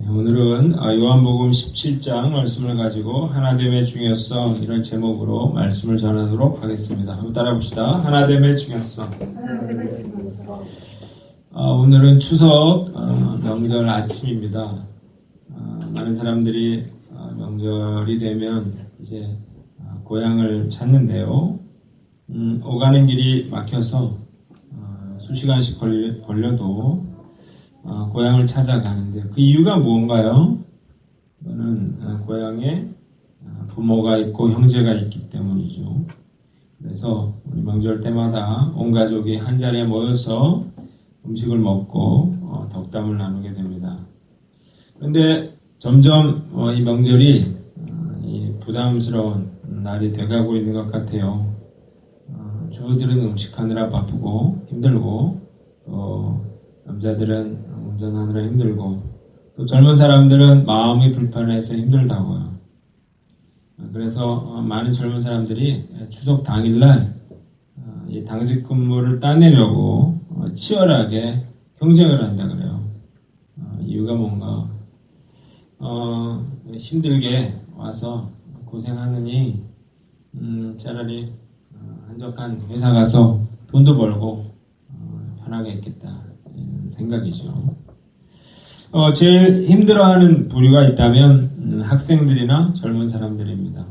오늘은 요한복음 17장 말씀을 가지고 하나됨의 중요성 이런 제목으로 말씀을 전하도록 하겠습니다. 한번 따라 봅시다. 하나됨의 중요성. 오늘은 추석 명절 아침입니다. 많은 사람들이 명절이 되면 이제 고향을 찾는데요. 오가는 길이 막혀서 수시간씩 걸려도 고향을 찾아가는데 그 이유가 무언가요? 그거는 고향에 부모가 있고 형제가 있기 때문이죠. 그래서 우리 명절 때마다 온 가족이 한 자리에 모여서 음식을 먹고 덕담을 나누게 됩니다. 그런데 점점 이 명절이 부담스러운 날이 돼가고 있는 것 같아요. 주부들은 음식하느라 바쁘고 힘들고 또 남자들은 운전하느라 힘들고 또 젊은 사람들은 마음이 불편해서 힘들다고요. 그래서 많은 젊은 사람들이 추석 당일날 이 당직 근무를 따내려고 치열하게 경쟁을 한다 그래요. 이유가 뭔가 힘들게 와서 고생하느니 차라리 한적한 회사 가서 돈도 벌고 편하게 있겠다 이런 생각이죠. 제일 힘들어하는 부류가 있다면 학생들이나 젊은 사람들입니다.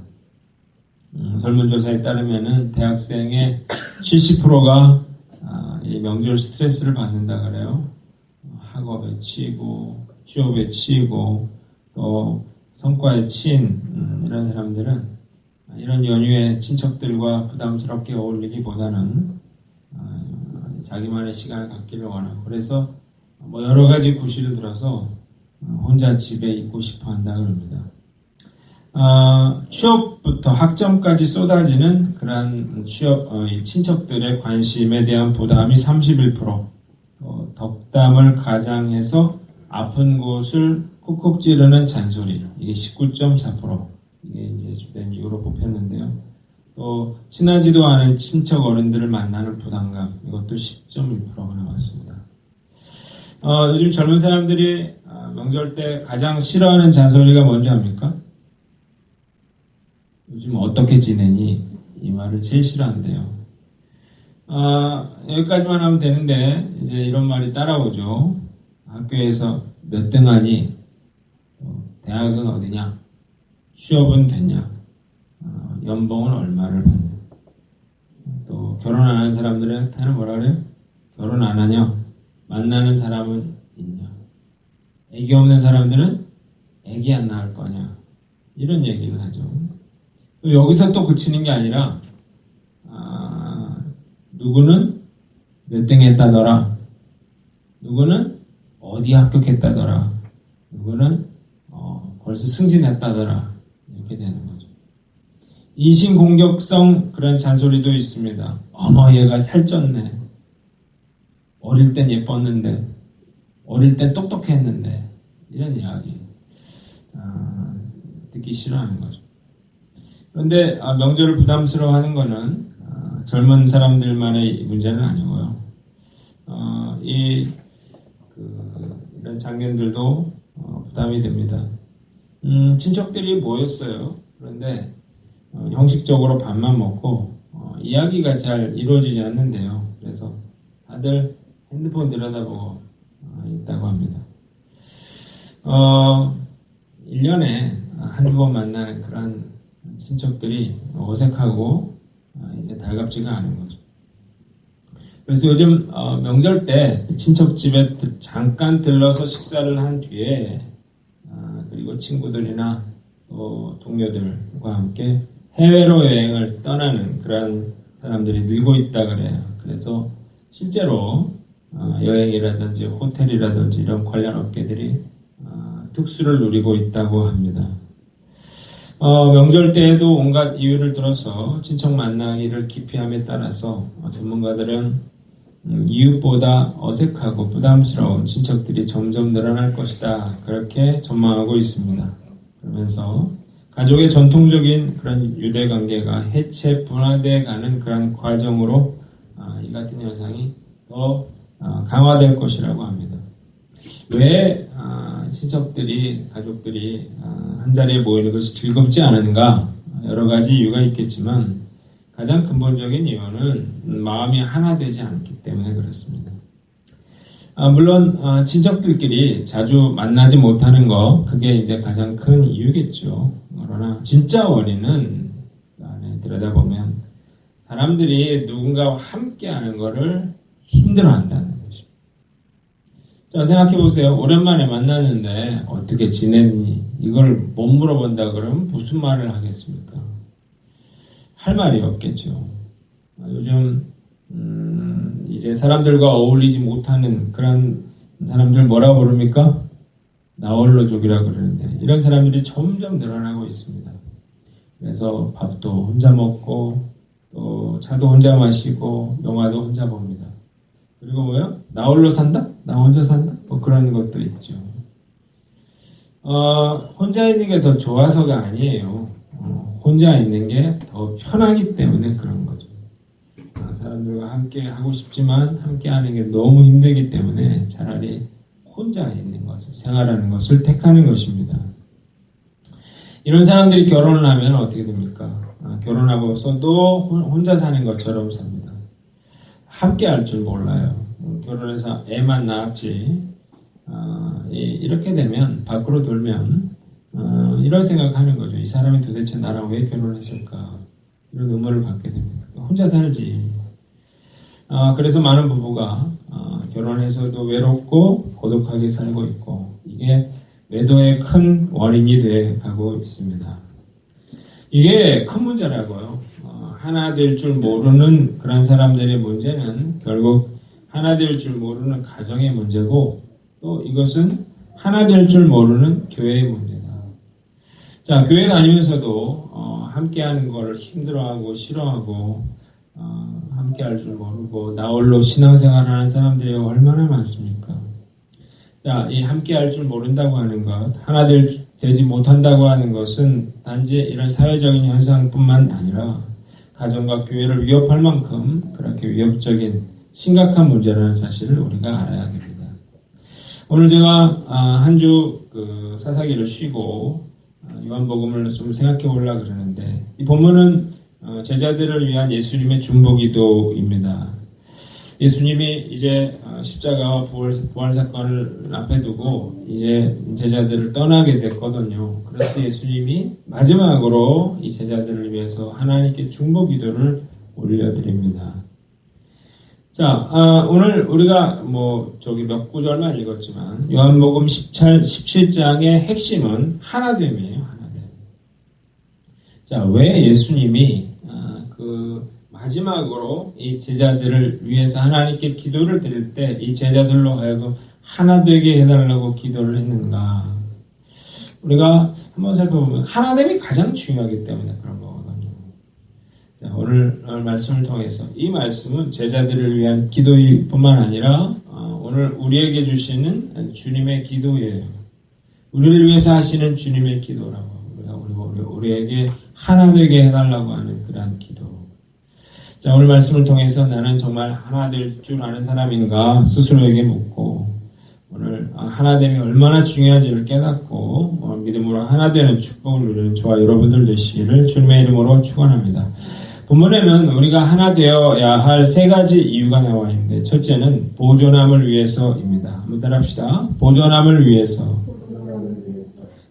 설문조사에 따르면은 대학생의 70%가 이 명절 스트레스를 받는다 그래요. 학업에 치이고 취업에 치이고 또 성과에 치인 이런 사람들은 이런 연휴에 친척들과 부담스럽게 어울리기보다는 자기만의 시간을 갖기를 원하고 그래서 여러 가지 구실을 들어서 혼자 집에 있고 싶어 한다 그럽니다. 취업부터 학점까지 쏟아지는 그러한 친척들의 관심에 대한 부담이 31%, 덕담을 가장해서 아픈 곳을 콕콕 찌르는 잔소리, 이게 19.4%, 이게 이제 주된 이유로 뽑혔는데요. 또 친하지도 않은 친척 어른들을 만나는 부담감, 이것도 10.1%가 나왔습니다. 요즘 젊은 사람들이 명절 때 가장 싫어하는 잔소리가 뭔지 압니까? 요즘 어떻게 지내니? 이 말을 제일 싫어한대요. 여기까지만 하면 되는데 이제 이런 말이 따라오죠. 학교에서 몇 등 하니? 대학은 어디냐? 취업은 됐냐? 연봉은 얼마를 받냐? 또 결혼 안 하는 사람들한테는 뭐라 그래요? 결혼 안 하냐? 만나는 사람은 있냐? 애기 없는 사람들은 애기 안 낳을 거냐? 이런 얘기를 하죠. 또 여기서 또 그치는 게 아니라 누구는 몇 등 했다더라? 누구는 어디 합격했다더라? 누구는 벌써 승진했다더라? 이렇게 되는 거죠. 인신공격성 그런 잔소리도 있습니다. 어머 얘가 살쪘네. 어릴 땐 예뻤는데 어릴 땐 똑똑했는데 이런 이야기 듣기 싫어하는 거죠. 그런데 명절을 부담스러워하는 것은 젊은 사람들만의 문제는 아니고요. 이런 장면들도 부담이 됩니다. 친척들이 모였어요. 그런데 형식적으로 밥만 먹고 이야기가 잘 이루어지지 않는데요. 그래서 다들 핸드폰 들여다보고 있다고 합니다. 1년에 한두 번 만나는 그런 친척들이 어색하고 이제 달갑지가 않은 거죠. 그래서 요즘 명절 때 친척 집에 잠깐 들러서 식사를 한 뒤에 그리고 친구들이나 또 동료들과 함께 해외로 여행을 떠나는 그런 사람들이 늘고 있다 그래요. 그래서 실제로 여행이라든지 호텔이라든지 이런 관련 업계들이 특수를 누리고 있다고 합니다. 명절 때에도 온갖 이유를 들어서 친척 만나기를 기피함에 따라서 전문가들은 이웃보다 어색하고 부담스러운 친척들이 점점 늘어날 것이다. 그렇게 전망하고 있습니다. 그러면서 가족의 전통적인 그런 유대관계가 해체 분화되어 가는 그런 과정으로 이 같은 현상이 더 강화될 것이라고 합니다. 왜 친척들이, 가족들이 한 자리에 모이는 것이 즐겁지 않은가? 여러 가지 이유가 있겠지만 가장 근본적인 이유는 마음이 하나 되지 않기 때문에 그렇습니다. 물론 친척들끼리 자주 만나지 못하는 거, 그게 이제 가장 큰 이유겠죠. 그러나 진짜 원인은 안에 들여다보면 사람들이 누군가와 함께하는 것을 힘들어한다는 것입니다. 자, 생각해 보세요. 오랜만에 만났는데 어떻게 지냈니? 이걸 못 물어본다 그러면 무슨 말을 하겠습니까? 할 말이 없겠죠. 요즘 이제 사람들과 어울리지 못하는 그런 사람들 뭐라 부릅니까? 나홀로족이라고 그러는데 이런 사람들이 점점 늘어나고 있습니다. 그래서 밥도 혼자 먹고 또 차도 혼자 마시고 영화도 혼자 봅니다. 그리고 뭐요? 나 홀로 산다? 나 혼자 산다? 뭐 그런 것도 있죠. 혼자 있는 게 더 좋아서가 아니에요. 혼자 있는 게 더 편하기 때문에 그런 거죠. 사람들과 함께 하고 싶지만 함께 하는 게 너무 힘들기 때문에 차라리 혼자 있는 것을, 생활하는 것을 택하는 것입니다. 이런 사람들이 결혼을 하면 어떻게 됩니까? 결혼하고서도 혼자 사는 것처럼 삽니다. 함께 할 줄 몰라요. 결혼해서 애만 낳았지. 이렇게 되면, 밖으로 돌면, 이런 생각하는 거죠. 이 사람이 도대체 나랑 왜 결혼했을까? 이런 의문을 갖게 됩니다. 혼자 살지. 그래서 많은 부부가 결혼해서도 외롭고 고독하게 살고 있고, 이게 외도의 큰 원인이 돼 가고 있습니다. 이게 큰 문제라고요. 하나 될 줄 모르는 그런 사람들의 문제는 결국 하나 될 줄 모르는 가정의 문제고, 또 이것은 하나 될 줄 모르는 교회의 문제다. 자, 교회 다니면서도 함께하는 걸 힘들어하고 싫어하고 함께할 줄 모르고 나 홀로 신앙생활하는 사람들이 얼마나 많습니까? 자, 이 함께할 줄 모른다고 하는 것, 하나 되지 못한다고 하는 것은 단지 이런 사회적인 현상뿐만 아니라 가정과 교회를 위협할 만큼 그렇게 위협적인 심각한 문제라는 사실을 우리가 알아야 됩니다. 오늘 제가 한 주 사사기를 쉬고 요한복음을 좀 생각해 보려고 그러는데, 이 본문은 제자들을 위한 예수님의 중보기도입니다. 예수님이 이제 십자가와 부활 사건을 앞에 두고 이제 제자들을 떠나게 됐거든요. 그래서 예수님이 마지막으로 이 제자들을 위해서 하나님께 중보기도를 올려드립니다. 자, 오늘 우리가 몇 구절만 읽었지만 요한복음 17장의 핵심은 하나됨이에요. 하나됨. 자, 왜 예수님이 마지막으로 이 제자들을 위해서 하나님께 기도를 드릴 때 이 제자들로 하여금 하나 되게 해달라고 기도를 했는가? 우리가 한번 살펴보면 하나됨이 가장 중요하기 때문에 그런 거거든요. 자, 오늘 말씀을 통해서 이 말씀은 제자들을 위한 기도일 뿐만 아니라 오늘 우리에게 주시는 주님의 기도예요. 우리를 위해서 하시는 주님의 기도라고. 우리에게 하나 되게 해달라고 하는 그러한 기도. 자, 오늘 말씀을 통해서 나는 정말 하나 될 줄 아는 사람인가 스스로에게 묻고, 오늘 하나됨이 얼마나 중요한지를 깨닫고 믿음으로 하나 되는 축복을 누리는 저와 여러분들 되시기를 주님의 이름으로 축원합니다. 본문에는 우리가 하나 되어야 할 세 가지 이유가 나와 있는데, 첫째는 보존함을 위해서입니다. 한번 따라합시다. 보존함을 위해서.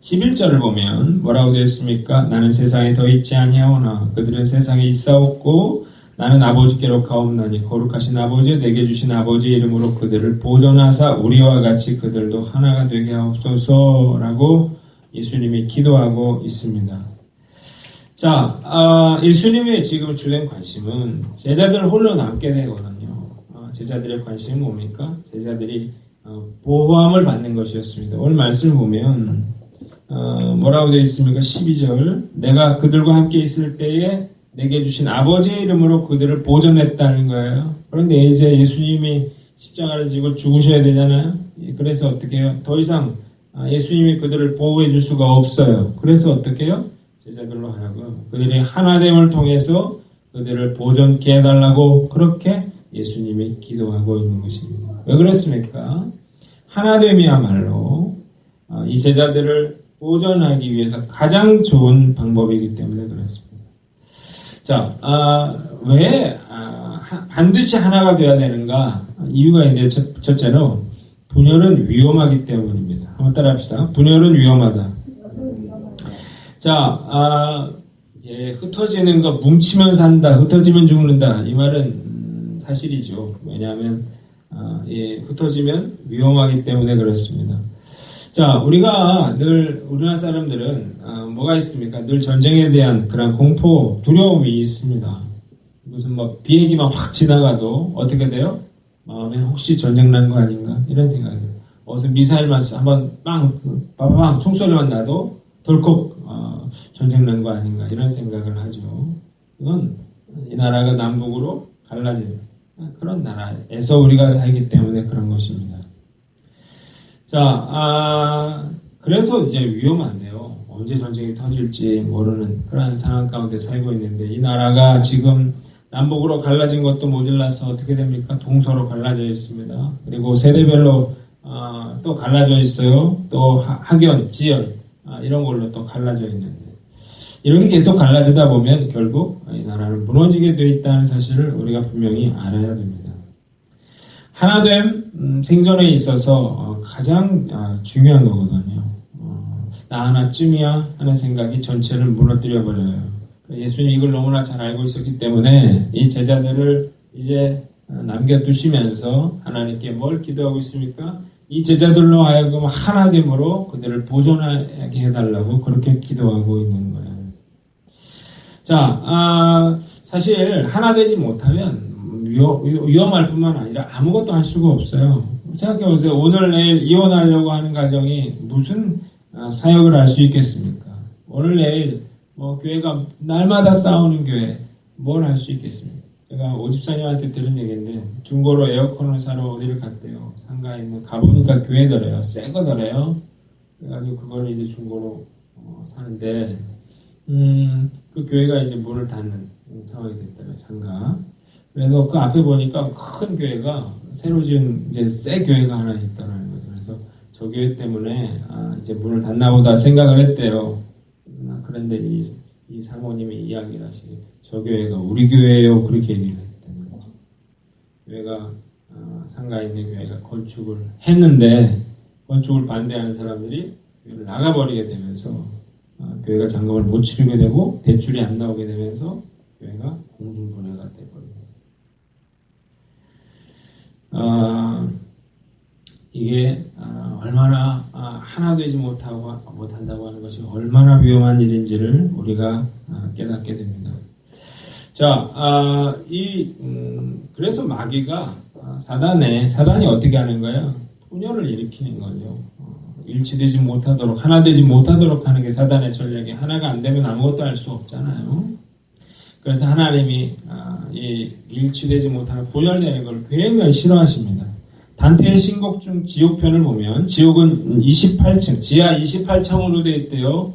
11절을 보면 뭐라고 되어 있습니까? 나는 세상에 더 있지 아니하오나 그들은 세상에 있사옵고 나는 아버지께로 가옵나니 거룩하신 아버지 내게 주신 아버지의 이름으로 그들을 보존하사 우리와 같이 그들도 하나가 되게 하옵소서라고 예수님이 기도하고 있습니다. 자, 예수님의 지금 주된 관심은 제자들 홀로 남게 되거든요. 제자들의 관심은 뭡니까? 제자들이 보호함을 받는 것이었습니다. 오늘 말씀을 보면 뭐라고 되어 있습니까? 12절 내가 그들과 함께 있을 때에 내게 주신 아버지의 이름으로 그들을 보존했다는 거예요. 그런데 이제 예수님이 십자가를 지고 죽으셔야 되잖아요. 그래서 어떻게 해요? 더 이상 예수님이 그들을 보호해 줄 수가 없어요. 그래서 어떻게 해요? 제자들로 하여금 그들이 하나됨을 통해서 그들을 보존케 해달라고 그렇게 예수님이 기도하고 있는 것입니다. 왜 그렇습니까? 하나됨이야말로 이 제자들을 보존하기 위해서 가장 좋은 방법이기 때문에 그렇습니다. 자, 왜 반드시 하나가 되어야 되는가? 이유가 있는데 첫째로 분열은 위험하기 때문입니다. 한번 따라합시다. 분열은 위험하다. 자, 흩어지는 거 뭉치면 산다, 흩어지면 죽는다. 이 말은 사실이죠. 왜냐하면 흩어지면 위험하기 때문에 그렇습니다. 자, 우리가 늘 우리나라 사람들은 뭐가 있습니까? 늘 전쟁에 대한 그런 공포, 두려움이 있습니다. 무슨 뭐 비행기만 확 지나가도 어떻게 돼요? 마음에 혹시 전쟁 난 거 아닌가? 이런 생각이 들어요. 어디서 미사일만 한번 빵 총소리만 나도 덜컥 전쟁 난 거 아닌가? 이런 생각을 하죠. 이건 이 나라가 남북으로 갈라진 그런 나라에서 우리가 살기 때문에 그런 것입니다. 자, 그래서 이제 위험한데요. 언제 전쟁이 터질지 모르는 그런 상황 가운데 살고 있는데 이 나라가 지금 남북으로 갈라진 것도 모자라서 어떻게 됩니까? 동서로 갈라져 있습니다. 그리고 세대별로 또 갈라져 있어요. 또 학연, 지연 이런 걸로 또 갈라져 있는데 이렇게 계속 갈라지다 보면 결국 이 나라는 무너지게 돼 있다는 사실을 우리가 분명히 알아야 됩니다. 하나됨 생존에 있어서 가장 중요한 거거든요. 나 하나쯤이야 하는 생각이 전체를 무너뜨려 버려요. 예수님이 이걸 너무나 잘 알고 있었기 때문에 이 제자들을 이제 남겨두시면서 하나님께 뭘 기도하고 있습니까? 이 제자들로 하여금 하나됨으로 그들을 보존하게 해달라고 그렇게 기도하고 있는 거예요. 자, 사실 하나 되지 못하면 위험할 뿐만 아니라 아무것도 할 수가 없어요. 생각해보세요. 오늘 내일 이혼하려고 하는 가정이 무슨 사역을 할 수 있겠습니까? 오늘 내일 교회가 날마다 싸우는 교회 뭘 할 수 있겠습니까? 제가 오집사님한테 들은 얘기인데 중고로 에어컨을 사러 어디를 갔대요. 상가에 있는 가보니까 교회더래요. 새 거더래요. 그래가지고 그걸 이제 중고로 사는데 그 교회가 이제 문을 닫는 상황이 됐다고요. 상가. 그래서 그 앞에 보니까 큰 교회가 새로 지은 이제 새 교회가 하나 있다는 거죠. 그래서 저 교회 때문에 이제 문을 닫나 보다 생각을 했대요. 그런데 이 사모님이 이야기를 하시기 저 교회가 우리 교회예요. 그렇게 얘기를 했다는 거죠. 교회가 상가에 있는 교회가 건축을 했는데 건축을 반대하는 사람들이 교회를 나가버리게 되면서 교회가 잔금을 못 치르게 되고 대출이 안 나오게 되면서 교회가 공중분해가 돼버립니다. 이게 얼마나 하나 되지 못한다고 하는 것이 얼마나 위험한 일인지를 우리가 깨닫게 됩니다. 자, 그래서 마귀가 사단이 어떻게 하는 거예요? 분열을 일으키는 거죠. 일치되지 못하도록, 하나 되지 못하도록 하는 게 사단의 전략이 하나가 안 되면 아무것도 할 수 없잖아요. 그래서 하나님이 이 일치되지 못하는 분열되는 걸 굉장히 싫어하십니다. 단테의 신곡 중 지옥편을 보면 지옥은 28층, 지하 28층으로 되어 있대요.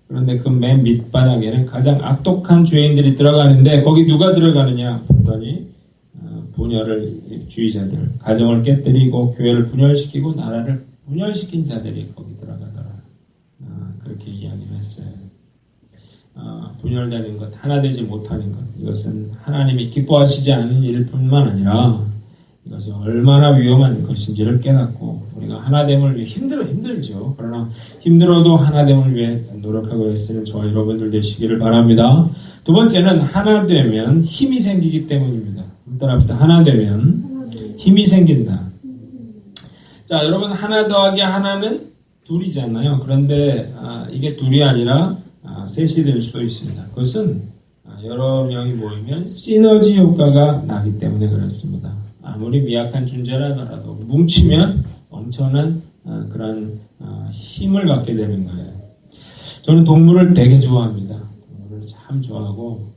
그런데 그 맨 밑바닥에는 가장 악독한 죄인들이 들어가는데 거기 누가 들어가느냐 봤더니 분열을 주의자들, 가정을 깨뜨리고 교회를 분열시키고 나라를 분열시킨 자들이 거기 들어가더라. 그렇게 이야기를 했어요. 분열되는 것, 하나 되지 못하는 것, 이것은 하나님이 기뻐하시지 않는 일 뿐만 아니라 이것이 얼마나 위험한 것인지를 깨닫고 우리가 하나됨을 위해 힘들죠. 그러나 힘들어도 하나됨을 위해 노력하고 있으는 저와 여러분들 되시기를 바랍니다. 두 번째는 하나 되면 힘이 생기기 때문입니다. 따라합시다. 하나 되면 힘이 생긴다. 자, 여러분 하나 더하기 하나는 둘이잖아요. 그런데 이게 둘이 아니라 셋이 될 수도 있습니다. 그것은 여러 명이 모이면 시너지 효과가 나기 때문에 그렇습니다. 아무리 미약한 존재라더라도 뭉치면 엄청난 그런 힘을 갖게 되는 거예요. 저는 동물을 되게 좋아합니다. 동물을 참 좋아하고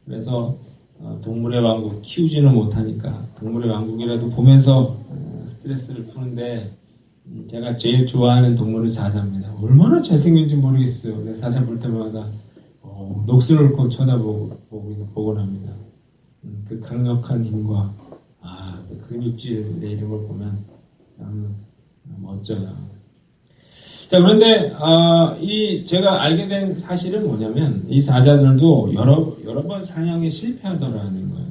그래서 동물의 왕국 키우지는 못하니까 동물의 왕국이라도 보면서 스트레스를 푸는데 제가 제일 좋아하는 동물은 사자입니다. 얼마나 잘생긴지 모르겠어요. 내 사자 볼 때마다 녹슬을 꼭 쳐다보곤 합니다. 그 강력한 힘과 그 근육질 내리는 걸 보면 참 어쩌냐. 자, 그런데 제가 알게 된 사실은 뭐냐면 이 사자들도 여러 번 사냥에 실패하더라는 거예요.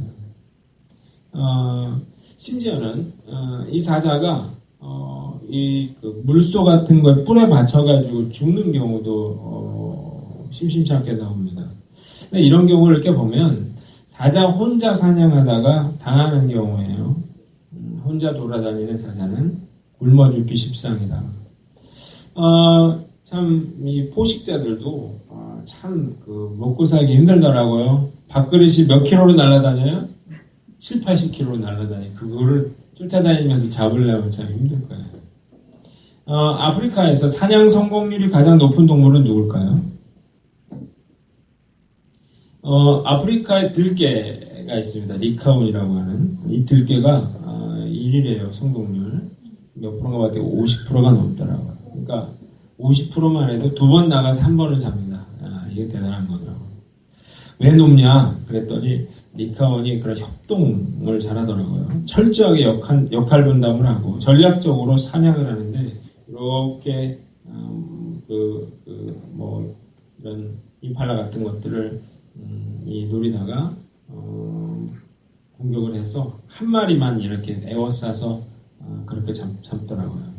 심지어는 이 사자가 그 물소 같은 거에 뿔에 받쳐가지고 죽는 경우도 심심치 않게 나옵니다. 근데 이런 경우를 이렇게 보면 사자 혼자 사냥하다가 당하는 경우에요. 혼자 돌아다니는 사자는 굶어 죽기 십상이다. 참 이 포식자들도 참 먹고 살기 힘들더라고요. 밥그릇이 몇 킬로로 날아다녀요? 7, 80킬로로 날아다니. 그거를 쫓아다니면서 잡으려면 참 힘들 거예요. 아프리카에서 사냥 성공률이 가장 높은 동물은 누굴까요? 아프리카에 들개가 있습니다. 리카온이라고 하는. 이 들개가 1위래요, 성공률. 몇 프로가 봤더니 50%가 넘더라고요. 그러니까 50%만 해도 2번 나가서 1번을 잡니다. 이게 대단한 거더라고요. 왜 높냐? 그랬더니 리카온이 그런 협동을 잘하더라고요. 철저하게 역할 분담을 하고 전략적으로 사냥을 하는데 이렇게 이런 임팔라 같은 것들을 노리다가 공격을 해서 한 마리만 이렇게 에워싸서 그렇게 잡더라고요.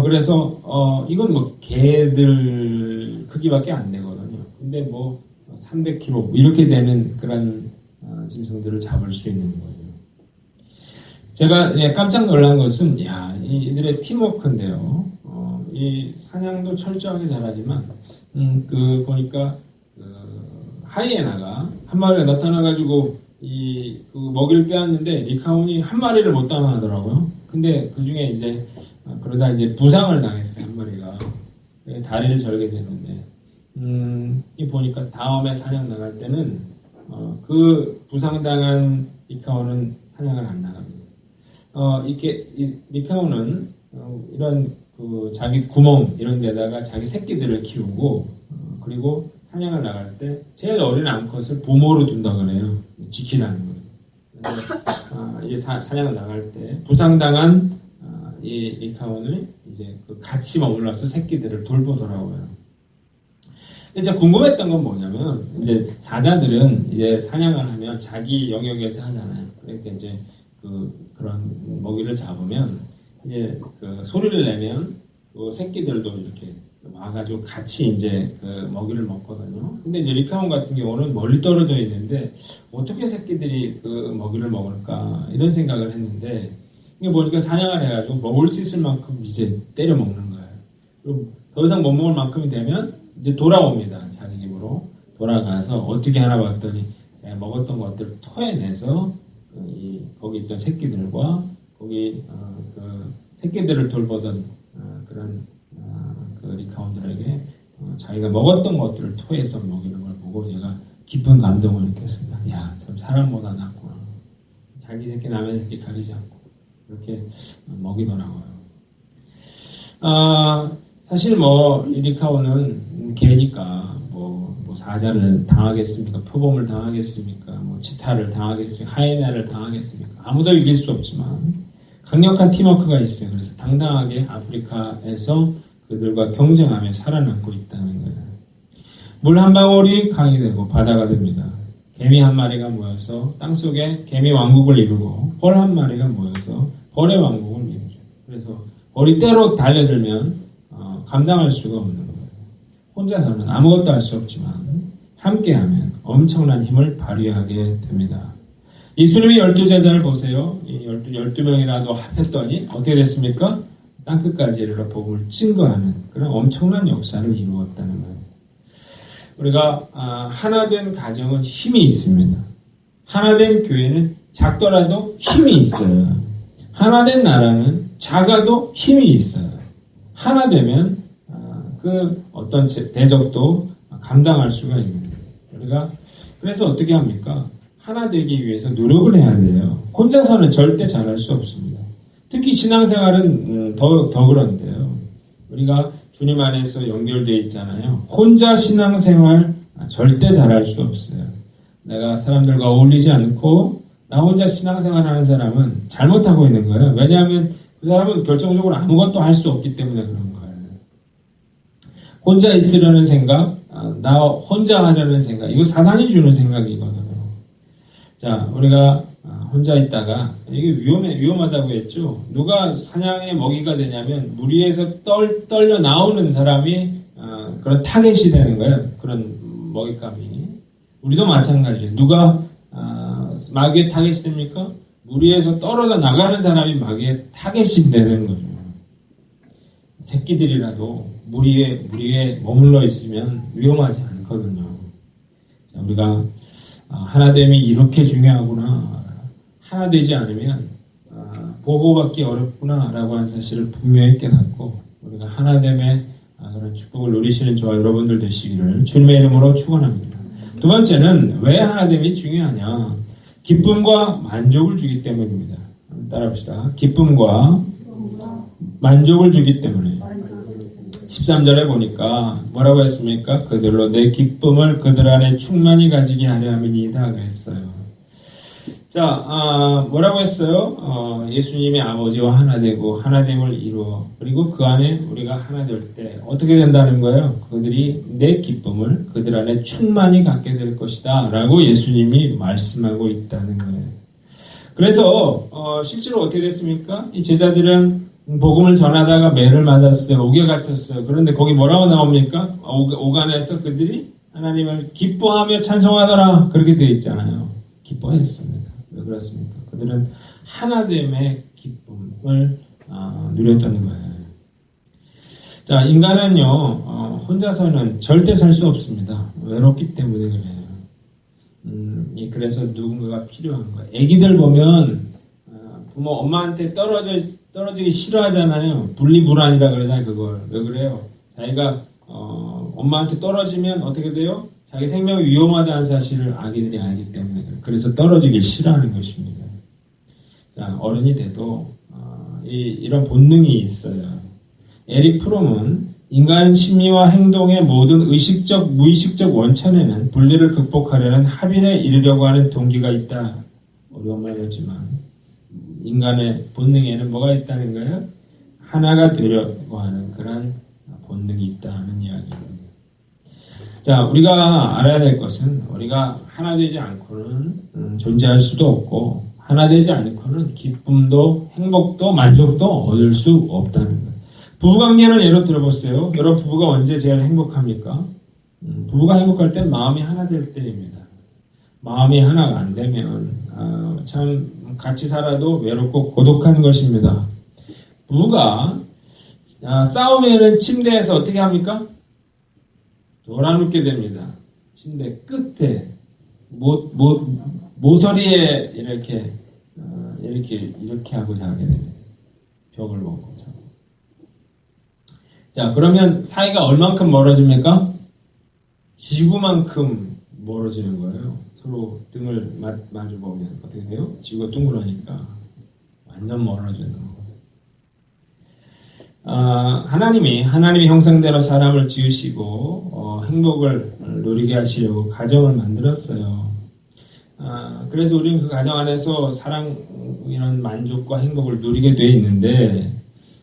그래서 이건 뭐 개들 크기밖에 안 되거든요. 근데 뭐 300kg 이렇게 되는 그런 짐승들을 잡을 수 있는 거예요. 제가 깜짝 놀란 것은 이들의 팀워크인데요. 이 사냥도 철저하게 잘하지만 보니까 하이에나가 한 마리가 나타나가지고 그 먹이를 빼앗는데 리카온이 한 마리를 못 따라하더라고요. 근데 그 중에 이제 그러다 이제 부상을 당했어요. 한 마리가 다리를 절게 됐는데 이 보니까 다음에 사냥 나갈 때는 그 부상당한 리카온은 사냥을 안 나갑니다. 리카온은 이런 자기 구멍 이런 데다가 자기 새끼들을 키우고 그리고 사냥을 나갈 때 제일 어린 암컷을 보모로 둔다 그래요. 지키라는 거예요. 이 사냥을 나갈 때 부상당한 이 리카온을 이제 같이 머물러서 새끼들을 돌보더라고요. 근데 제가 궁금했던 건 뭐냐면 이제 사자들은 이제 사냥을 하면 자기 영역에서 하잖아요. 그러니까 이제 그런 먹이를 잡으면 이제 소리를 내면 새끼들도 이렇게 와가지고 같이 이제 먹이를 먹거든요. 근데 이제 리카온 같은 경우는 멀리 떨어져 있는데 어떻게 새끼들이 먹이를 먹을까 이런 생각을 했는데 이게 보니까 사냥을 해가지고 먹을 수 있을 만큼 이제 때려 먹는 거예요. 그리고 더 이상 못 먹을 만큼이 되면 이제 돌아옵니다. 자기 집으로 돌아가서 어떻게 하나 봤더니 제가 먹었던 것들을 토해내서 거기 있던 새끼들과 거기 새끼들을 돌보던 그런 리카온들에게 자기가 먹었던 것들을 토해서 먹이는 걸 보고 제가 깊은 감동을 느꼈습니다. 참 사람보다 낫구나. 자기 새끼 남의 새끼 가리지 않고 그렇게 먹이더라고요. 사실 이 리카온은 개니까 뭐 사자를 당하겠습니까? 표범을 당하겠습니까? 치타를 당하겠습니까? 하이에나를 당하겠습니까? 아무도 이길 수 없지만 강력한 팀워크가 있어요. 그래서 당당하게 아프리카에서 그들과 경쟁하며 살아남고 있다는 거예요. 물 한 방울이 강이 되고 바다가 됩니다. 개미 한 마리가 모여서 땅속에 개미 왕국을 이루고 벌 한 마리가 모여서 벌의 왕국을 이루죠. 그래서 벌이 때로 달려들면 감당할 수가 없는 거예요. 혼자서는 아무것도 할 수 없지만 함께하면 엄청난 힘을 발휘하게 됩니다. 예수님의 12제자를 보세요. 12명이라도 합했더니 어떻게 됐습니까? 땅끝까지 이르러 복음을 증거하는 그런 엄청난 역사를 이루었다는 거예요. 우리가 하나된 가정은 힘이 있습니다. 하나된 교회는 작더라도 힘이 있어요. 하나된 나라는 작아도 힘이 있어요. 하나 되면 그 어떤 대적도 감당할 수가 있습니다. 우리가 그래서 어떻게 합니까? 하나 되기 위해서 노력을 해야 돼요. 혼자서는 절대 잘할 수 없습니다. 특히 신앙생활은 더 그런데요. 우리가 주님 안에서 연결되어 있잖아요. 혼자 신앙생활 절대 잘할 수 없어요. 내가 사람들과 어울리지 않고 나 혼자 신앙생활 하는 사람은 잘못하고 있는 거예요. 왜냐하면 그 사람은 결정적으로 아무것도 할 수 없기 때문에 그런 거예요. 혼자 있으려는 생각, 나 혼자 하려는 생각, 이거 사단이 주는 생각이거든요. 자, 우리가 혼자 있다가, 이게 위험하다고 했죠. 누가 사냥의 먹이가 되냐면, 무리에서 떨려 나오는 사람이, 그런 타겟이 되는 거예요. 그런 먹잇감이. 우리도 마찬가지예요. 누가, 마귀의 타겟이 됩니까? 무리에서 떨어져 나가는 사람이 마귀의 타겟이 되는 거죠. 새끼들이라도 무리에 머물러 있으면 위험하지 않거든요. 자, 우리가 하나됨이 이렇게 중요하구나. 하나 되지 않으면 보호받기 어렵구나라고 하는 사실을 분명히 깨닫고 우리가 하나됨의 그런 축복을 누리시는 저와 여러분들 되시기를 주님의 이름으로 축원합니다. 두 번째는 왜 하나됨이 중요하냐? 기쁨과 만족을 주기 때문입니다. 따라합시다. 기쁨과 만족을 주기 때문에. 13절에 보니까 뭐라고 했습니까? 그들로 내 기쁨을 그들 안에 충만히 가지게 하려 함이니이다 그랬어요. 자, 뭐라고 했어요? 예수님의 아버지와 하나 되고 하나됨을 이루어 그리고 그 안에 우리가 하나 될 때 어떻게 된다는 거예요? 그들이 내 기쁨을 그들 안에 충만히 갖게 될 것이다 라고 예수님이 말씀하고 있다는 거예요. 그래서 실제로 어떻게 됐습니까? 이 제자들은 복음을 전하다가 매를 맞았어요. 옥에 갇혔어요. 그런데 거기 뭐라고 나옵니까? 오간에서 그들이 하나님을 기뻐하며 찬송하더라. 그렇게 되어 있잖아요. 기뻐했습니다. 왜 그렇습니까? 그들은 하나됨의 기쁨을 누렸다는 거예요. 자, 인간은요, 혼자서는 절대 살 수 없습니다. 외롭기 때문에 그래요. 그래서 누군가가 필요한 거예요. 애기들 보면 부모 엄마한테 떨어지기 싫어하잖아요. 분리불안이라 그러잖아요, 그걸. 왜 그래요? 자기가, 엄마한테 떨어지면 어떻게 돼요? 자기 생명이 위험하다는 사실을 아기들이 알기 때문에 그래요. 그래서 떨어지길 싫어하는 것입니다. 자, 어른이 돼도, 이런 본능이 있어요. 에릭 프롬은 인간 심리와 행동의 모든 의식적, 무의식적 원천에는 분리를 극복하려는 합일에 이르려고 하는 동기가 있다. 어려운 말이었지만. 인간의 본능에는 뭐가 있다는 거예요? 하나가 되려고 하는 그런 본능이 있다는 이야기입니다. 자, 우리가 알아야 될 것은 우리가 하나 되지 않고는 존재할 수도 없고 하나 되지 않고는 기쁨도 행복도 만족도 얻을 수 없다는 거예요. 부부관계를 예로 들어보세요. 여러분 부부가 언제 제일 행복합니까? 부부가 행복할 땐 마음이 하나 될 때입니다. 마음이 하나가 안 되면 참 같이 살아도 외롭고 고독한 것입니다. 부부가 싸우면은 침대에서 어떻게 합니까? 돌아눕게 됩니다. 침대 끝에 모서리에 이렇게 하고 자게 됩니다. 벽을 보고 자고. 자, 그러면 사이가 얼만큼 멀어집니까? 지구만큼 멀어지는 거예요. 서로 등을 마주보면 어떻게 돼요? 지구가 둥그러니까 완전 멀어지는 거예요. 하나님의 형상대로 사람을 지으시고 행복을 누리게 하시려고 가정을 만들었어요. 그래서 우리는 그 가정 안에서 사랑, 이런 만족과 행복을 누리게 돼 있는데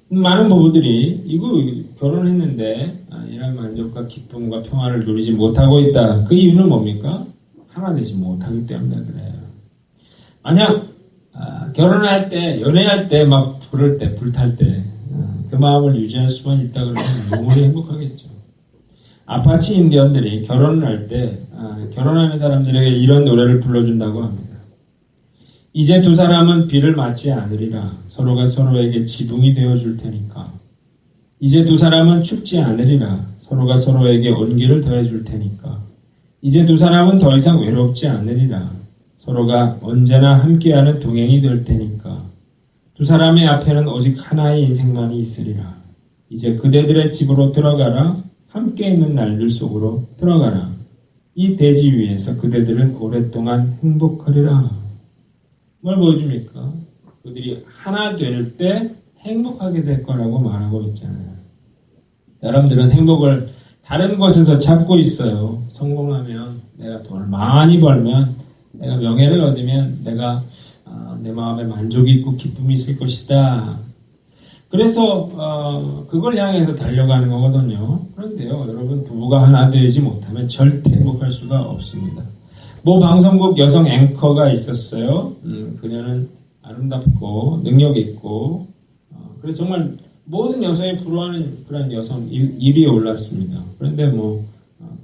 많은 부부들이 이거 결혼했는데 이런 만족과 기쁨과 평화를 누리지 못하고 있다. 그 이유는 뭡니까? 하나 되지 못하기 때문에 그래요. 만약 결혼할 때, 연애할 때 막 부를 때, 불탈 때 그 마음을 유지할 수만 있다 그러면 너무나 행복하겠죠. 아파치 인디언들이 결혼을 할 때 결혼하는 사람들에게 이런 노래를 불러준다고 합니다. 이제 두 사람은 비를 맞지 않으리라. 서로가 서로에게 지붕이 되어줄 테니까. 이제 두 사람은 춥지 않으리라. 서로가 서로에게 온기를 더해줄 테니까. 이제 두 사람은 더 이상 외롭지 않으리라. 서로가 언제나 함께하는 동행이 될 테니까. 두 사람의 앞에는 오직 하나의 인생만이 있으리라. 이제 그대들의 집으로 들어가라. 함께 있는 날들 속으로 들어가라. 이 대지 위에서 그대들은 오랫동안 행복하리라. 뭘 보여줍니까? 그들이 하나 될 때 행복하게 될 거라고 말하고 있잖아요. 여러분들은 행복을 다른 곳에서 찾고 있어요. 성공하면, 내가 돈을 많이 벌면, 내가 명예를 얻으면, 내가 내 마음에 만족이 있고 기쁨이 있을 것이다. 그래서 그걸 향해서 달려가는 거거든요. 그런데요, 여러분 부부가 하나 되지 못하면 절대 행복할 수가 없습니다. 모 방송국 여성 앵커가 있었어요. 그녀는 아름답고 능력 있고 그래서 정말 모든 여성이 부러워하는 그런 여성 1위에 올랐습니다. 그런데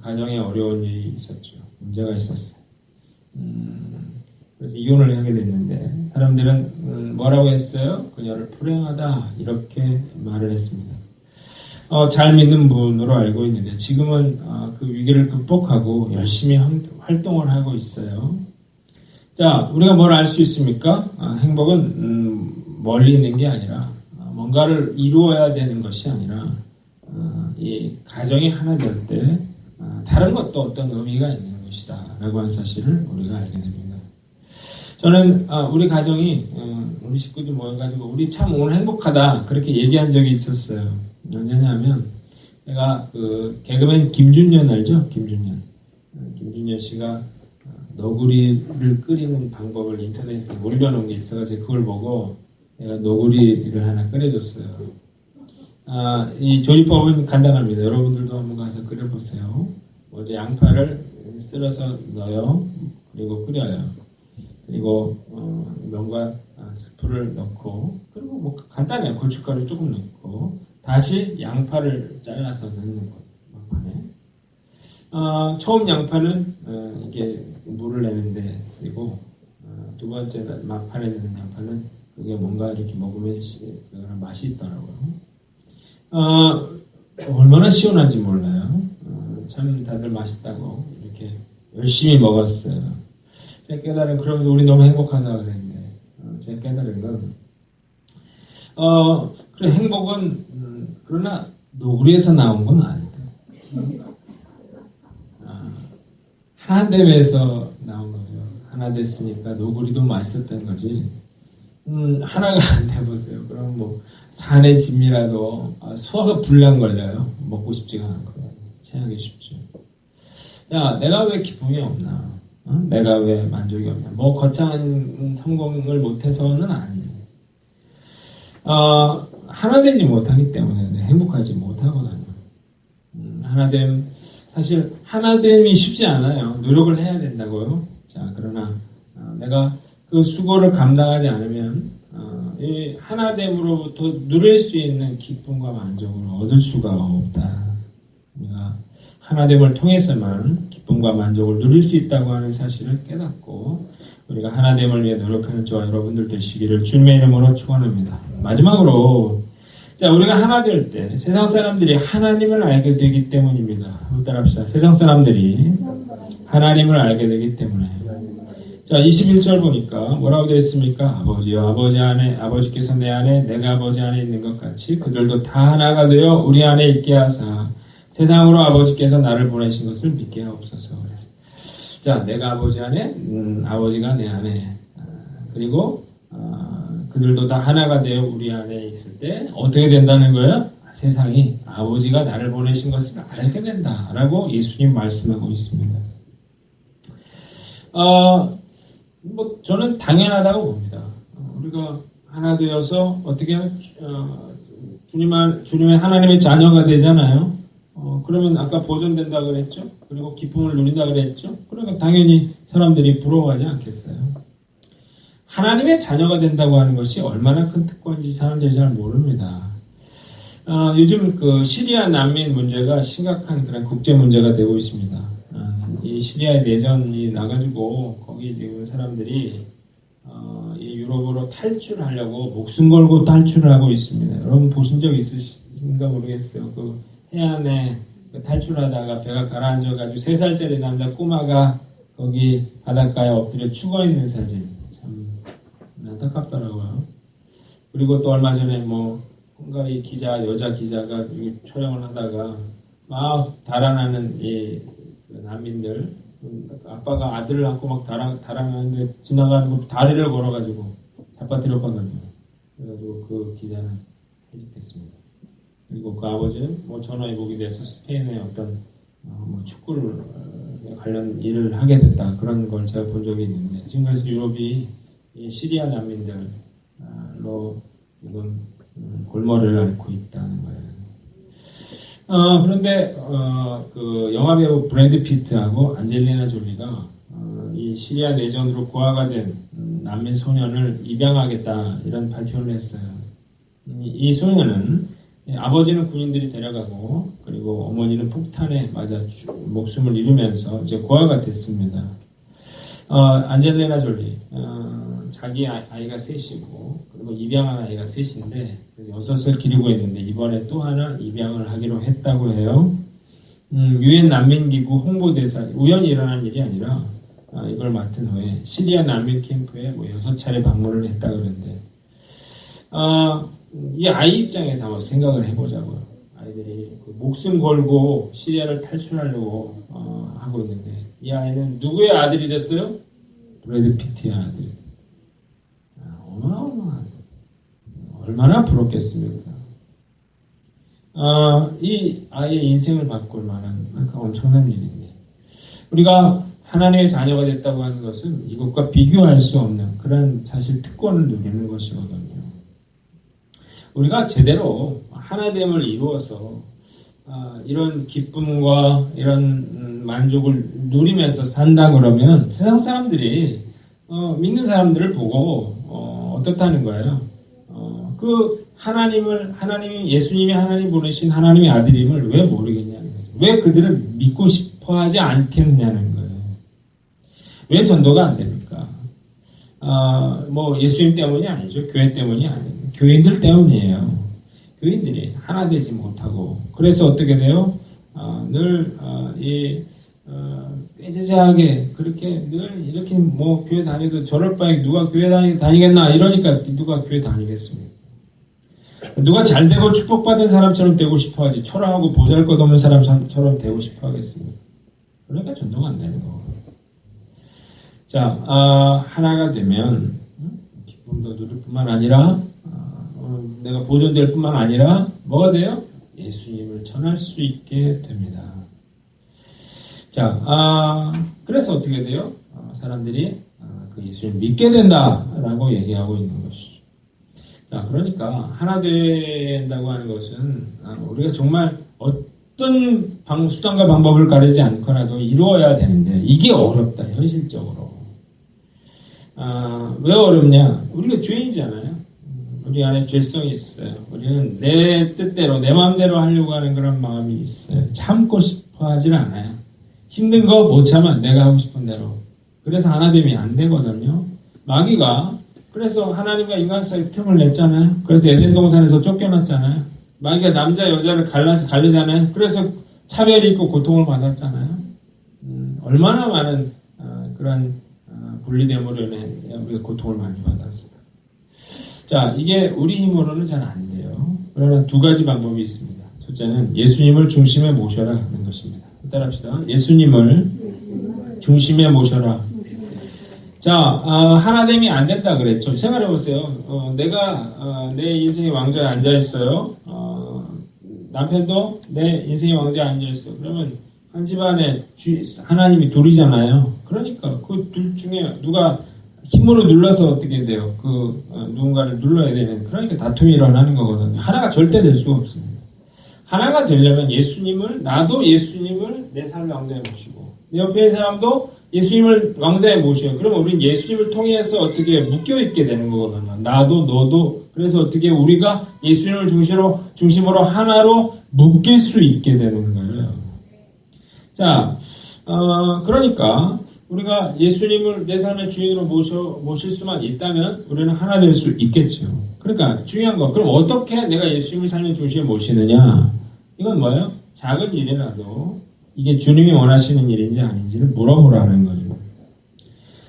가정에 어려운 일이 있었죠. 문제가 있었어요. 그래서 이혼을 하게 됐는데 사람들은 뭐라고 했어요? 그녀를 불행하다 이렇게 말을 했습니다. 잘 믿는 분으로 알고 있는데 지금은 그 위기를 극복하고 열심히 활동을 하고 있어요. 자, 우리가 뭘 알 수 있습니까? 행복은 멀리 있는 게 아니라 뭔가를 이루어야 되는 것이 아니라 이 가정이 하나 될 때 다른 것도 어떤 의미가 있는 것이다 라고 하는 사실을 우리가 알게 됩니다. 저는 우리 가정이 우리 식구들 모여가지고 우리 참 오늘 행복하다 그렇게 얘기한 적이 있었어요. 왜냐하면 제가 그 개그맨 김준현 알죠? 김준현 씨가 너구리를 끓이는 방법을 인터넷에 올려놓은 게 있어가지고 그걸 보고 내가 너구리를 하나 끓여줬어요. 이 조리법은 간단합니다. 여러분들도 한번 가서 끓여보세요. 먼저 양파를 쓸어서 넣어요. 그리고 끓여요. 그리고 면과 스프를 넣고 그리고 간단해요. 고춧가루 조금 넣고 다시 양파를 잘라서 넣는 것 막판에 처음 양파는 이게 물을 내는데 쓰고 두 번째 막판에 넣는 양파는 그게 뭔가 이렇게 먹으면 맛이 있더라고요. 얼마나 시원한지 몰라요. 참 다들 맛있다고 이렇게 열심히 먹었어요. 제가 깨달은 그러면서 우리 너무 행복하다 그랬는데 제가 깨달은 건 그래 행복은 그러나 노구리에서 나온 건 아니다. 하나됨에서 나온 거죠. 하나 됐으니까 노구리도 맛있었던 거지. 하나가 안 돼보세요. 그럼 산의 짐이라도 소화가 불량 걸려요. 먹고 싶지가 않고 체하기 쉽죠. 야, 내가 왜 기쁨이 없나? 내가 왜 만족이 없냐? 거창한 성공을 못해서는 아니에요. 하나 되지 못하기 때문에 행복하지 못하거든요. 하나됨, 사실 하나됨이 쉽지 않아요. 노력을 해야 된다고요. 자, 그러나 내가 그 수고를 감당하지 않으면 이 하나됨으로부터 누릴 수 있는 기쁨과 만족을 얻을 수가 없다. 우리가 하나됨을 통해서만 기쁨과 만족을 누릴 수 있다고 하는 사실을 깨닫고 우리가 하나됨을 위해 노력하는 저와 여러분들 되시기를 주님의 이름으로 축원합니다. 마지막으로 자, 우리가 하나 될 때 세상 사람들이 하나님을 알게 되기 때문입니다. 한번 따라합시다. 세상 사람들이 하나님을 알게 되기 때문에. 자, 21절 보니까 뭐라고 되어 있습니까? 아버지여, 아버지께서 내 안에 내가 아버지 안에 있는 것 같이 그들도 다 하나가 되어 우리 안에 있게 하사 세상으로 아버지께서 나를 보내신 것을 믿게 하옵소서. 자, 내가 아버지 안에, 아버지가 내 안에, 그리고 그들도 다 하나가 되어 우리 안에 있을 때 어떻게 된다는 거예요? 세상이 아버지가 나를 보내신 것을 알게 된다라고 예수님 말씀하고 있습니다. 저는 당연하다고 봅니다. 우리가 하나 되어서 어떻게 주님의 하나님의 자녀가 되잖아요. 그러면 아까 보존된다 그랬죠? 그리고 기쁨을 누린다 그랬죠? 그러니까 당연히 사람들이 부러워하지 않겠어요? 하나님의 자녀가 된다고 하는 것이 얼마나 큰 특권인지 사람들이 잘 모릅니다. 요즘 그 시리아 난민 문제가 심각한 그런 국제 문제가 되고 있습니다. 이 시리아의 내전이 나가지고 거기 지금 사람들이 이 유럽으로 탈출하려고 목숨 걸고 탈출을 하고 있습니다. 여러분 보신 적 있으신가 모르겠어요. 그 해안에 탈출하다가 배가 가라앉아가지고 3살짜리 남자 꼬마가 거기 바닷가에 엎드려 죽어있는 사진 참 안타깝더라고요. 그리고 또 얼마 전에 헝가리 여자 기자가 촬영을 하다가 막 달아나는 이 난민들 아빠가 아들을 안고 막 달아나는데 지나가는 거 다리를 걸어가지고 잡아뜨렸거든요. 그래가지고 그 기자는 해직됐습니다. 그리고 그 아버지는 전화위복이 돼서 스페인의 어떤 축구를 관련 일을 하게 됐다. 그런 걸 제가 본 적이 있는데 지금 그래서 유럽이 이 시리아 난민들로 지금 골머리를 앓고 있다는 거예요. 그런데 그 영화배우 브래드 피트하고 안젤리나 졸리가 이 시리아 내전으로 고아가 된 난민 소년을 입양하겠다 이런 발표를 했어요. 이 소년은 아버지는 군인들이 데려가고 그리고 어머니는 폭탄에 맞아 목숨을 잃으면서 이제 고아가 됐습니다. 안젤리나 졸리 자기 아이가 셋이고 그리고 입양한 아이가 셋인데 6을 기르고 있는데 이번에 또 하나 입양을 하기로 했다고 해요. 유엔 난민기구 홍보대사 우연히 일어난 일이 아니라 이걸 맡은 후에 시리아 난민 캠프에 6차례 방문을 했다 그러는데 이 아이 입장에서 한번 생각을 해보자고요. 아이들이 그 목숨 걸고 시리아를 탈출하려고 하고 있는데 이 아이는 누구의 아들이 됐어요? 브래드 피트의 아들이. 어마어마한 얼마나 부럽겠습니까? 이 아이의 인생을 바꿀 만한 엄청난 일인데 우리가 하나님의 자녀가 됐다고 하는 것은 이것과 비교할 수 없는 그런 사실 특권을 누리는 것이거든요. 우리가 제대로 하나됨을 이루어서 이런 기쁨과 이런 만족을 누리면서 산다 그러면 세상 사람들이 믿는 사람들을 보고 어떻다는 거예요? 그 하나님이 예수님이 하나님 보내신 하나님의 아들임을 왜 모르겠냐는 거죠. 왜 그들을 믿고 싶어하지 않겠느냐는 거예요. 왜 전도가 안 됩니까? 뭐 예수님 때문이 아니죠. 교회 때문이 아니에요. 교인들 때문이에요. 교인들이 하나 되지 못하고 그래서 어떻게 돼요? 늘 꾀지지하게 그렇게 늘 이렇게 뭐 교회 다니도 저럴 바에 누가 교회 다니겠나 이러니까 누가 교회 다니겠습니까? 누가 잘 되고 축복받은 사람처럼 되고 싶어하지 초라하고 보잘것없는 사람처럼 되고 싶어 하겠습니까? 그러니까 전도가 안 되는 거고. 자, 하나가 되면 기쁨도 누릴 뿐만 아니라 내가 보존될 뿐만 아니라 뭐가 돼요? 예수님을 전할 수 있게 됩니다. 자, 그래서 어떻게 돼요? 사람들이 그 예수님을 믿게 된다라고 얘기하고 있는 것이죠. 자, 그러니까 하나 된다고 하는 것은 우리가 정말 어떤 수단과 방법을 가리지 않거나도 이루어야 되는데 이게 어렵다, 현실적으로. 왜 어렵냐? 우리가 죄인이잖아요. 우리 안에 죄성이 있어요. 우리는 내 뜻대로, 내 마음대로 하려고 하는 그런 마음이 있어요. 참고 싶어 하질 않아요. 힘든 거 못 참아. 내가 하고 싶은 대로. 그래서 하나됨이 안 되거든요. 마귀가 그래서 하나님과 인간 사이 틈을 냈잖아요. 그래서 에덴 동산에서 쫓겨났잖아요. 마귀가 남자 여자를 갈르잖아요. 그래서 차별이 있고 고통을 받았잖아요. 얼마나 많은 그런 분리됨으로 인해 우리가 고통을 많이 받았어요. 자, 이게 우리 힘으로는 잘 안 돼요. 그러나 두 가지 방법이 있습니다. 첫째는 예수님을 중심에 모셔라 하는 것입니다. 따라합시다. 예수님을 중심에 모셔라. 자, 하나됨이 안 된다 그랬죠. 생각해보세요. 내가 내 인생의 왕좌에 앉아있어요. 남편도 내 인생의 왕좌에 앉아있어요. 그러면 한 집안에 하나님이 둘이잖아요. 그러니까 그 둘 중에 누가 힘으로 눌러서 어떻게 돼요? 누군가를 눌러야 되는, 그러니까 다툼이 일어나는 거거든요. 하나가 절대 될 수가 없습니다. 하나가 되려면 나도 예수님을 내 삶의 왕좌에 모시고, 내 옆에 있는 사람도 예수님을 왕좌에 모셔요. 그러면 우리는 예수님을 통해서 어떻게 묶여있게 되는 거거든요. 나도, 너도. 그래서 어떻게 우리가 예수님을 중심으로 하나로 묶일 수 있게 되는 거예요. 자, 그러니까, 우리가 예수님을 내 삶의 주인으로 모실 수만 있다면 우리는 하나 될 수 있겠죠. 그러니까 중요한 거. 그럼 어떻게 내가 예수님을 삶의 중심에 모시느냐? 이건 뭐예요? 작은 일이라도 이게 주님이 원하시는 일인지 아닌지를 물어보라는 거예요.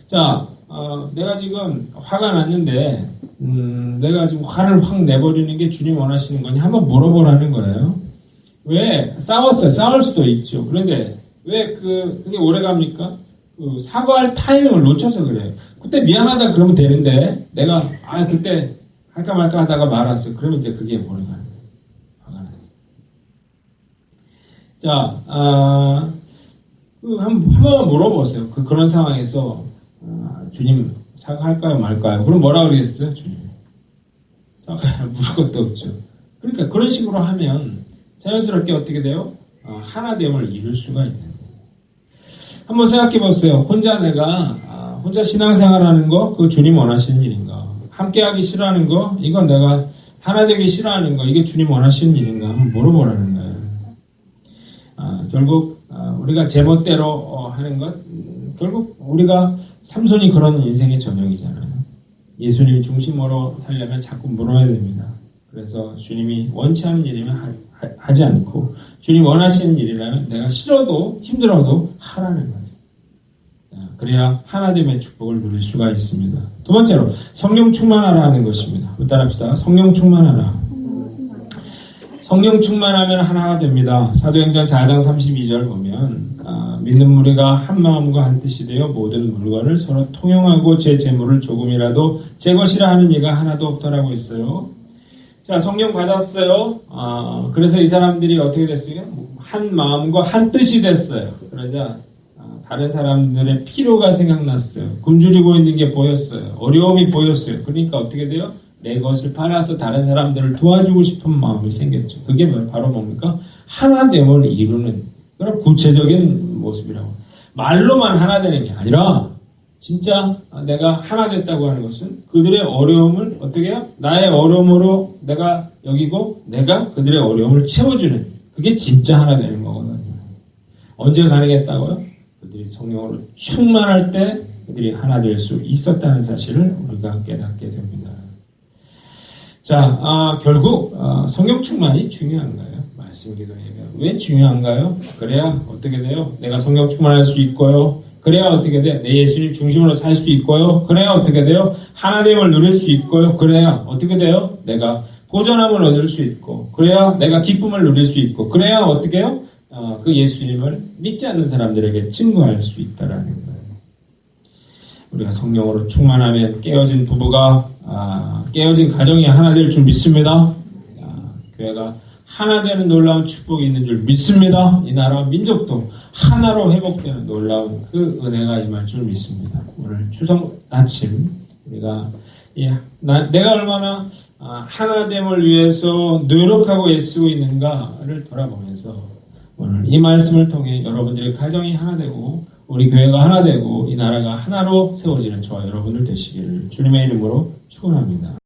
자, 내가 지금 화가 났는데 내가 지금 화를 확 내버리는 게 주님 원하시는 거니 한번 물어보라는 거예요. 왜? 싸웠어요. 싸울 수도 있죠. 그런데 왜 그게 오래 갑니까? 사과할 타이밍을 놓쳐서 그래요. 그때 미안하다 그러면 되는데 내가 그때 할까 말까 하다가 말았어. 그러면 이제 그게 오래 가는 거예요. 화가 났어. 자, 한번 물어보세요. 그런 상황에서 주님 사과할까요 말까요? 그럼 뭐라 그러겠어요? 주님 썩어야 물을 것도 없죠. 그러니까 그런 식으로 하면 자연스럽게 어떻게 돼요? 하나됨을 이룰 수가 있는 거예요. 한번 생각해 보세요. 혼자 신앙생활하는 거, 그거 주님 원하시는 일인가? 함께하기 싫어하는 거, 이건 내가 하나 되기 싫어하는 거, 이게 주님 원하시는 일인가? 한번 물어보라는 거예요. 결국 우리가 제멋대로 하는 것, 결국 우리가 삼손이 그런 인생의 전형이잖아요. 예수님 중심으로 하려면 자꾸 물어야 됩니다. 그래서 주님이 원치 않은 일이면 하지 않고 주님 원하시는 일이라면 내가 싫어도 힘들어도 하라는 거죠. 그래야 하나됨의 축복을 누릴 수가 있습니다. 두 번째로 성령 충만하라 하는 것입니다. 따라합시다. 성령 충만하라. 성령 충만하면 하나가 됩니다. 사도행전 4장 32절 보면 믿는 무리가 한 마음과 한 뜻이 되어 모든 물건을 서로 통용하고 제 재물을 조금이라도 제 것이라 하는 이가 하나도 없더라고 했어요. 자, 성령 받았어요. 그래서 이 사람들이 어떻게 됐어요? 한 마음과 한 뜻이 됐어요. 그러자 다른 사람들의 필요가 생각났어요. 굶주리고 있는 게 보였어요. 어려움이 보였어요. 그러니까 어떻게 돼요? 내 것을 팔아서 다른 사람들을 도와주고 싶은 마음이 생겼죠. 그게 바로 뭡니까? 하나됨을 이루는 그런 구체적인 모습이라고. 말로만 하나 되는 게 아니라 진짜 내가 하나 됐다고 하는 것은 그들의 어려움을 어떻게 해요? 나의 어려움으로 내가 여기고 내가 그들의 어려움을 채워주는 그게 진짜 하나 되는 거거든요. 언제 가능했다고요? 그들이 성령으로 충만할 때 그들이 하나 될 수 있었다는 사실을 우리가 깨닫게 됩니다. 자, 결국 성령 충만이 중요한가요? 말씀 기도회가 왜 중요한가요? 그래야 어떻게 돼요? 내가 성령 충만할 수 있고요. 그래야 어떻게 돼? 내 예수님 중심으로 살 수 있고요. 그래야 어떻게 돼요? 하나됨을 누릴 수 있고요. 그래야 어떻게 돼요? 내가 보전함을 얻을 수 있고 그래야 내가 기쁨을 누릴 수 있고 그래야 어떻게 해요? 그 예수님을 믿지 않는 사람들에게 증거할 수 있다라는 거예요. 우리가 성령으로 충만하면 깨어진 부부가 깨어진 가정이 하나 될 줄 믿습니다. 교회가 하나 되는 놀라운 축복이 있는 줄 믿습니다. 이 나라 민족도 하나로 회복되는 놀라운 그 은혜가 임할 줄 믿습니다. 오늘 추석 아침 우리가 내가 얼마나 하나됨을 위해서 노력하고 애쓰고 있는가를 돌아보면서 오늘 이 말씀을 통해 여러분들의 가정이 하나 되고 우리 교회가 하나 되고 이 나라가 하나로 세워지는 저와 여러분들 되시기를 주님의 이름으로 축원합니다.